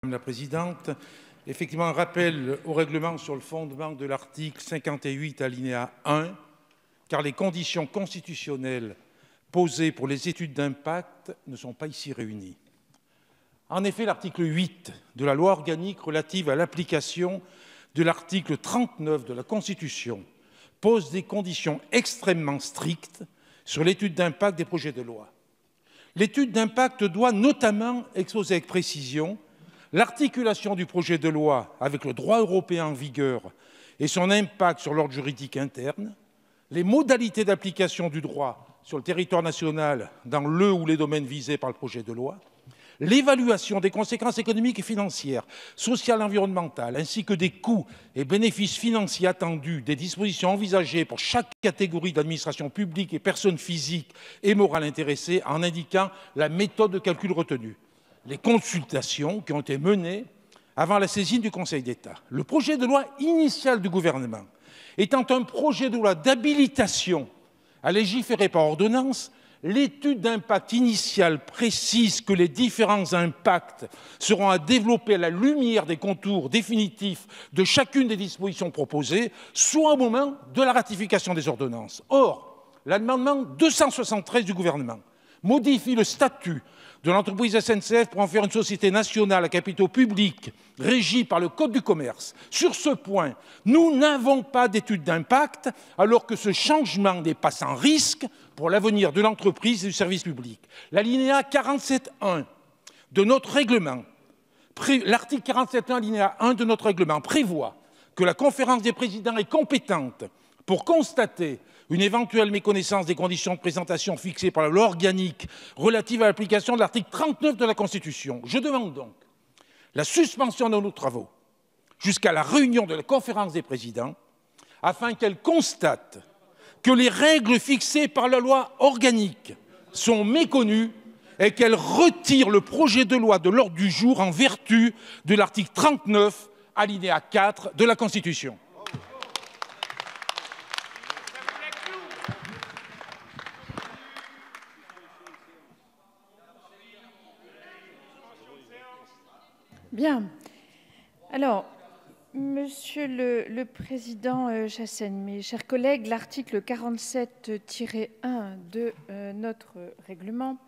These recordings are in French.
Madame la Présidente, effectivement, un rappel au règlement sur le fondement de l'article 58 alinéa 1, car les conditions constitutionnelles posées pour les études d'impact ne sont pas ici réunies. En effet, l'article 8 de la loi organique relative à l'application de l'article 39 de la Constitution pose des conditions extrêmement strictes sur l'étude d'impact des projets de loi. L'étude d'impact doit notamment exposer avec précision l'articulation du projet de loi avec le droit européen en vigueur et son impact sur l'ordre juridique interne, les modalités d'application du droit sur le territoire national dans le ou les domaines visés par le projet de loi, l'évaluation des conséquences économiques et financières, sociales et environnementales, ainsi que des coûts et bénéfices financiers attendus des dispositions envisagées pour chaque catégorie d'administration publique et personnes physiques et morales intéressées, en indiquant la méthode de calcul retenue. Les consultations qui ont été menées avant la saisine du Conseil d'État. Le projet de loi initial du gouvernement étant un projet de loi d'habilitation à légiférer par ordonnance, l'étude d'impact initiale précise que les différents impacts seront à développer à la lumière des contours définitifs de chacune des dispositions proposées, soit au moment de la ratification des ordonnances. Or, l'amendement 273 du gouvernement modifie le statut de l'entreprise SNCF pour en faire une société nationale à capitaux publics régie par le Code du commerce. Sur ce point, nous n'avons pas d'étude d'impact, alors que ce changement n'est pas sans risque pour l'avenir de l'entreprise et du service public. L'alinéa 47.1 de notre règlement, l'article 47.1 alinéa 1 de notre règlement prévoit que la conférence des présidents est compétente pour constater une éventuelle méconnaissance des conditions de présentation fixées par la loi organique relative à l'application de l'article 39 de la Constitution. Je demande donc la suspension de nos travaux jusqu'à la réunion de la conférence des présidents afin qu'elle constate que les règles fixées par la loi organique sont méconnues et qu'elle retire le projet de loi de l'ordre du jour en vertu de l'article 39, alinéa 4 de la Constitution. Bien. Alors, Monsieur le Président Chassaigne, mes chers collègues, l'article 47-1 de notre règlement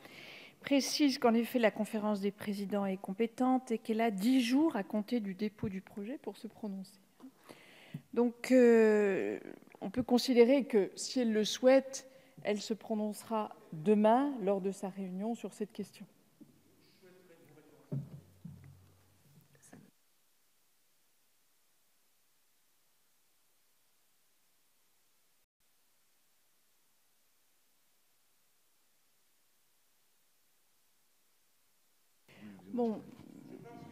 précise qu'en effet la conférence des présidents est compétente et qu'elle a 10 jours à compter du dépôt du projet pour se prononcer. Donc, on peut considérer que si elle le souhaite, elle se prononcera demain lors de sa réunion sur cette question. Bon,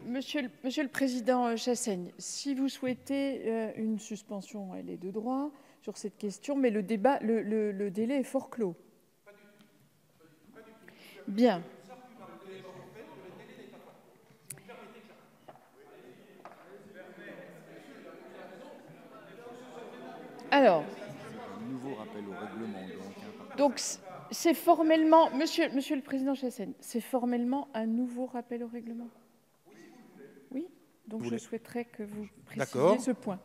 Monsieur le Président Chassaigne, si vous souhaitez une suspension, elle est de droit sur cette question, mais le débat, le délai est fort clos. Bien. Alors. Donc, c'est formellement, Monsieur le Président Chassaigne, c'est formellement un nouveau rappel au règlement. Oui. Donc je souhaiterais que vous précisiez ce point.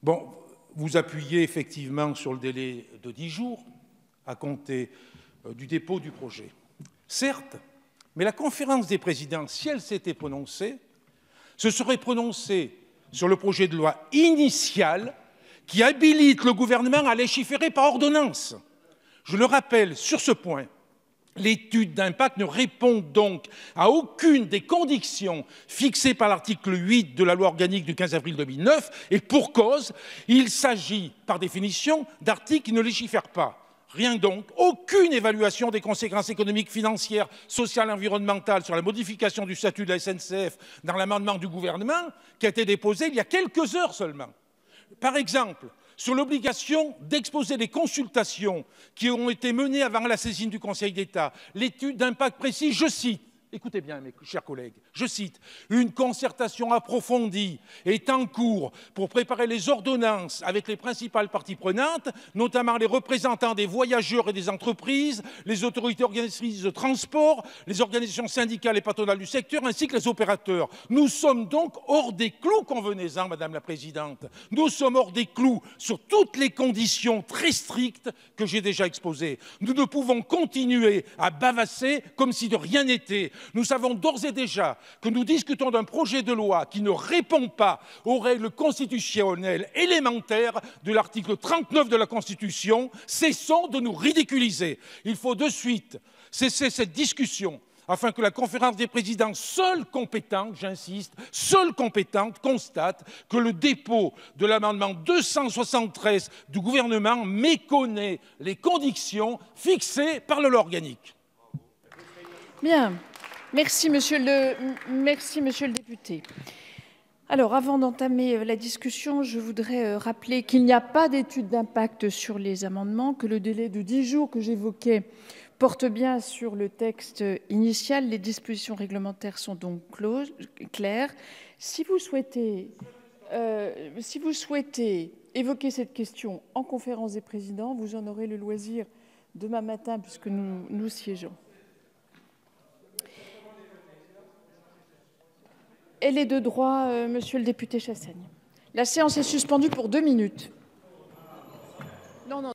Bon, vous appuyez effectivement sur le délai de 10 jours à compter du dépôt du projet. Certes, mais la conférence des présidents, si elle s'était prononcée, se serait prononcée sur le projet de loi initial qui habilite le gouvernement à légiférer par ordonnance. Je le rappelle, sur ce point, l'étude d'impact ne répond donc à aucune des conditions fixées par l'article 8 de la loi organique du 15 avril 2009 et pour cause, il s'agit par définition d'articles qui ne légifèrent pas. Rien donc, aucune évaluation des conséquences économiques, financières, sociales et environnementales sur la modification du statut de la SNCF dans l'amendement du gouvernement qui a été déposé il y a quelques heures seulement. Par exemple, sur l'obligation d'exposer les consultations qui ont été menées avant la saisine du Conseil d'État, l'étude d'impact précise, je cite, Écoutez bien, mes chers collègues, je cite, « Une concertation approfondie est en cours pour préparer les ordonnances avec les principales parties prenantes, notamment les représentants des voyageurs et des entreprises, les autorités organisatrices de transport, les organisations syndicales et patronales du secteur, ainsi que les opérateurs. Nous sommes donc hors des clous, convenez-en, Madame la Présidente. Nous sommes hors des clous sur toutes les conditions très strictes que j'ai déjà exposées. Nous ne pouvons continuer à bavasser comme si de rien n'était. Nous savons d'ores et déjà que nous discutons d'un projet de loi qui ne répond pas aux règles constitutionnelles élémentaires de l'article 39 de la Constitution. Cessons de nous ridiculiser. Il faut de suite cesser cette discussion afin que la conférence des présidents, seule compétente, j'insiste, seule compétente, constate que le dépôt de l'amendement 273 du gouvernement méconnaît les conditions fixées par la loi organique. Bien. Merci, monsieur le député. Alors, avant d'entamer la discussion, je voudrais rappeler qu'il n'y a pas d'étude d'impact sur les amendements, que le délai de 10 jours que j'évoquais porte bien sur le texte initial. Les dispositions réglementaires sont donc claires. Si vous souhaitez évoquer cette question en conférence des présidents, vous en aurez le loisir demain matin puisque nous siégeons. Elle est de droit, monsieur le député Chassaigne. La séance est suspendue pour 2 minutes. Non, non.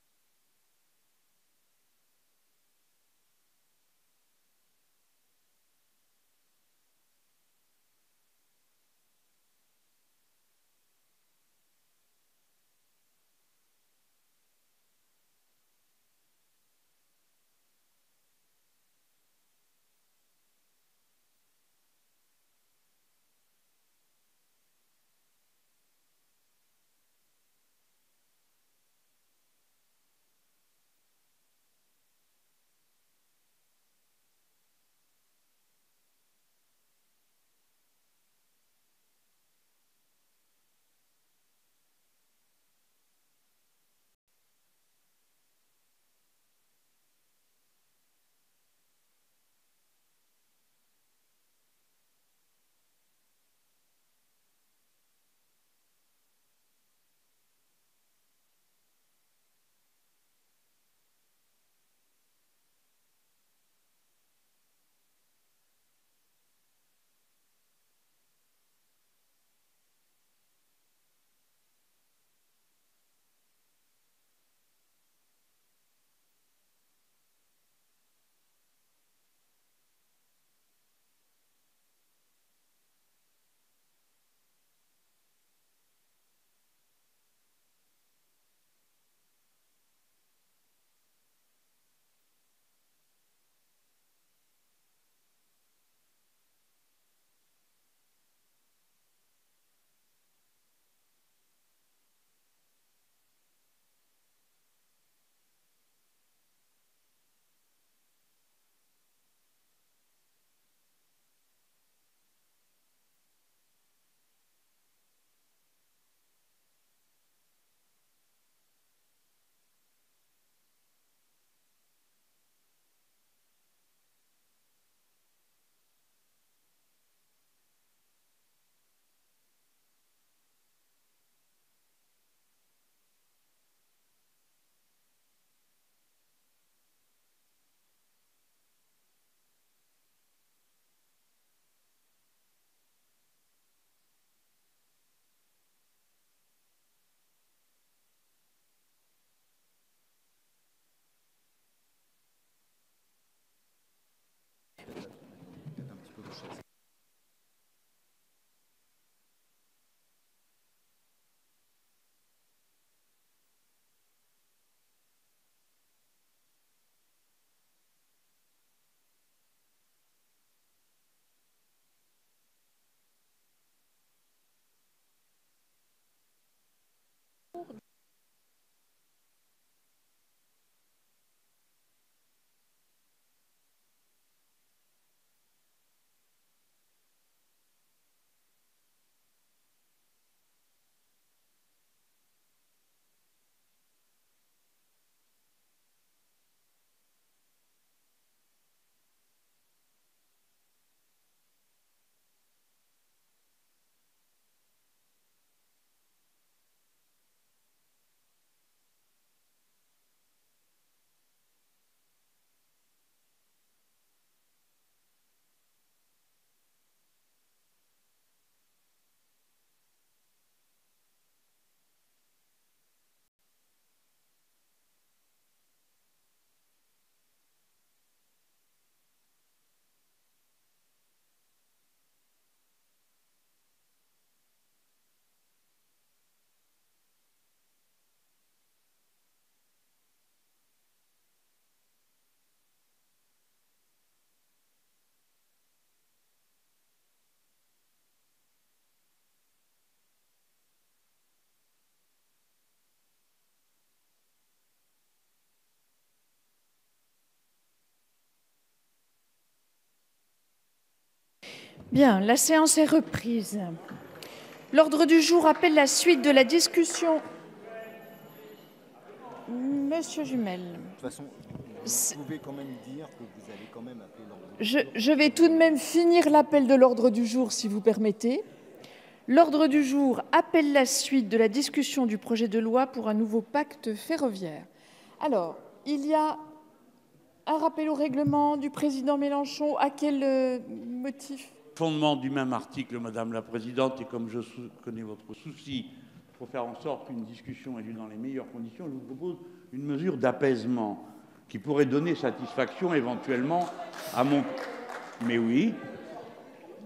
Bien, la séance est reprise. L'ordre du jour appelle la suite de la discussion. Monsieur Jumel. De toute façon, vous pouvez quand même dire que vous allez quand même appeler l'ordre du jour. Je vais tout de même finir l'appel de l'ordre du jour, si vous permettez. L'ordre du jour appelle la suite de la discussion du projet de loi pour un nouveau pacte ferroviaire. Alors, il y a un rappel au règlement du président Mélenchon. À quel motif ? Fondement du même article, Madame la Présidente, et comme je connais votre souci pour faire en sorte qu'une discussion ait lieu dans les meilleures conditions, je vous propose une mesure d'apaisement qui pourrait donner satisfaction éventuellement à mon... Mais oui,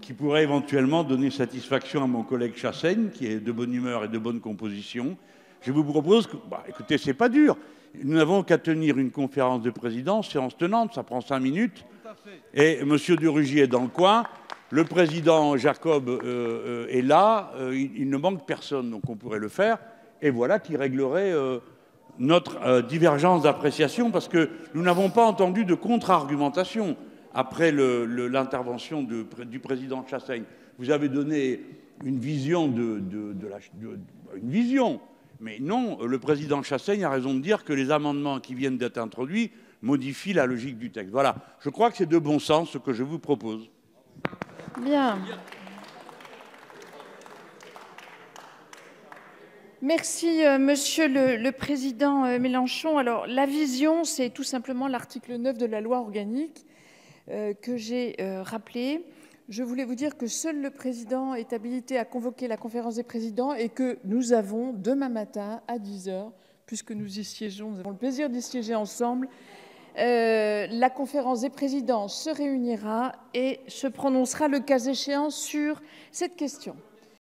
qui pourrait éventuellement donner satisfaction à mon collègue Chassaigne, qui est de bonne humeur et de bonne composition. Je vous propose que... écoutez, c'est pas dur. Nous n'avons qu'à tenir une conférence de présidence, séance tenante, ça prend 5 minutes. Et M. de Rugy est dans le coin. Le président Jacob est là, il ne manque personne, donc on pourrait le faire. Et voilà qui réglerait notre divergence d'appréciation, parce que nous n'avons pas entendu de contre-argumentation après l'intervention du président Chassaigne. Vous avez donné une vision une vision, mais non, le président Chassaigne a raison de dire que les amendements qui viennent d'être introduits modifient la logique du texte. Voilà, je crois que c'est de bon sens ce que je vous propose. Bien. Merci, Monsieur le Président Mélenchon. Alors, la vision, c'est tout simplement l'article 9 de la loi organique que j'ai rappelé. Je voulais vous dire que seul le Président est habilité à convoquer la conférence des présidents et que nous avons demain matin à 10 h, puisque nous y siégeons, nous avons le plaisir d'y siéger ensemble, la conférence des présidents se réunira et se prononcera le cas échéant sur cette question.